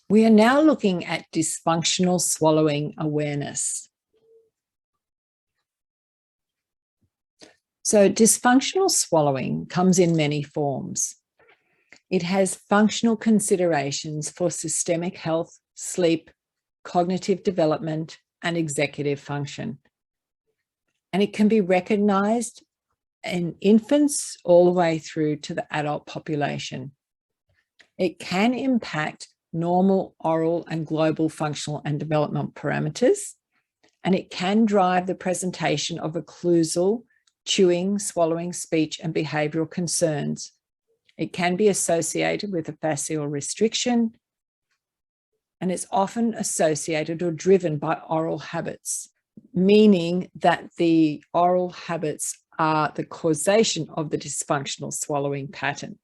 We are now looking at dysfunctional swallowing awareness. So dysfunctional swallowing comes in many forms. It has functional considerations for systemic health, sleep, cognitive development, and executive function. And it can be recognized in infants all the way through to the adult population. It can impact normal, oral, and global functional and development parameters, and it can drive the presentation of occlusal, chewing, swallowing, speech, and behavioral concerns. It can be associated with a facial restriction, and it's often associated or driven by oral habits, meaning that the oral habits are the causation of the dysfunctional swallowing pattern.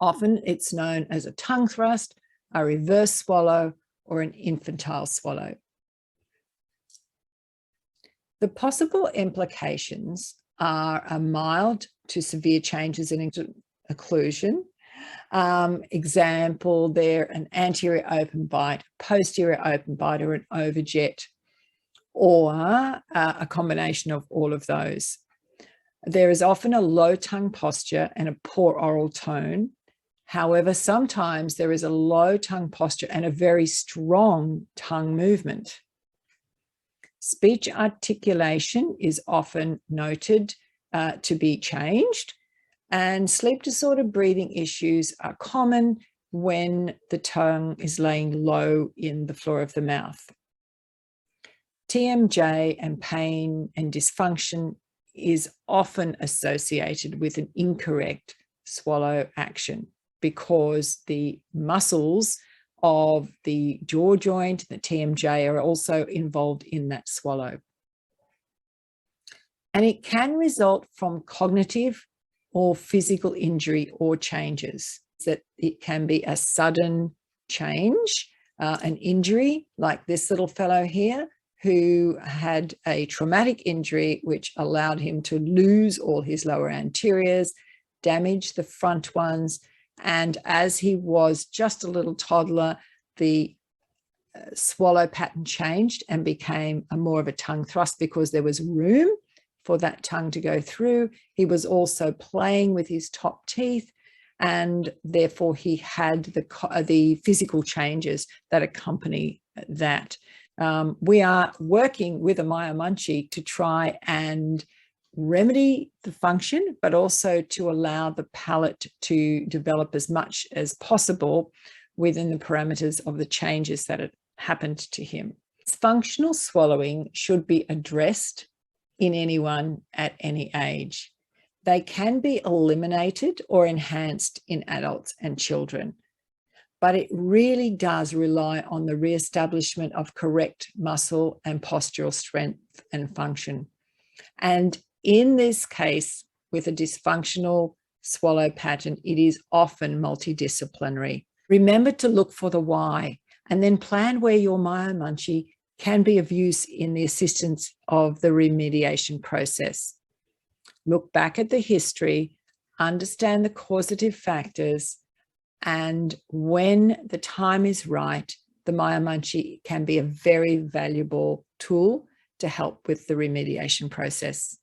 Often it's known as a tongue thrust, a reverse swallow, or an infantile swallow. The possible implications are a mild to severe changes in occlusion. Example there, an anterior open bite, posterior open bite, or an overjet, or a combination of all of those. There is often a low tongue posture and a poor oral tone. However, sometimes there is a low tongue posture and a very strong tongue movement. Speech articulation is often noted to be changed, and sleep disorder breathing issues are common when the tongue is laying low in the floor of the mouth. TMJ and pain and dysfunction is often associated with an incorrect swallow action because the muscles of the jaw joint, the TMJ, are also involved in that swallow. And it can result from cognitive or physical injury or changes. That it can be a sudden change, an injury like this little fellow here, who had a traumatic injury which allowed him to lose all his lower anteriors, damage the front ones, and as he was just a little toddler, the swallow pattern changed and became more of a tongue thrust because there was room for that tongue to go through. He was also playing with his top teeth, and therefore he had the physical changes that accompany that. We are working with a Munchee to try and remedy the function, but also to allow the palate to develop as much as possible within the parameters of the changes that had happened to him. Functional swallowing should be addressed in anyone at any age. They can be eliminated or enhanced in adults and children, but it really does rely on the reestablishment of correct muscle and postural strength and function. And in this case, with a dysfunctional swallow pattern, it is often multidisciplinary. Remember to look for the why, and then plan where your Munchee can be of use in the assistance of the remediation process. Look back at the history, understand the causative factors, and when the time is right, the Munchee can be a very valuable tool to help with the remediation process.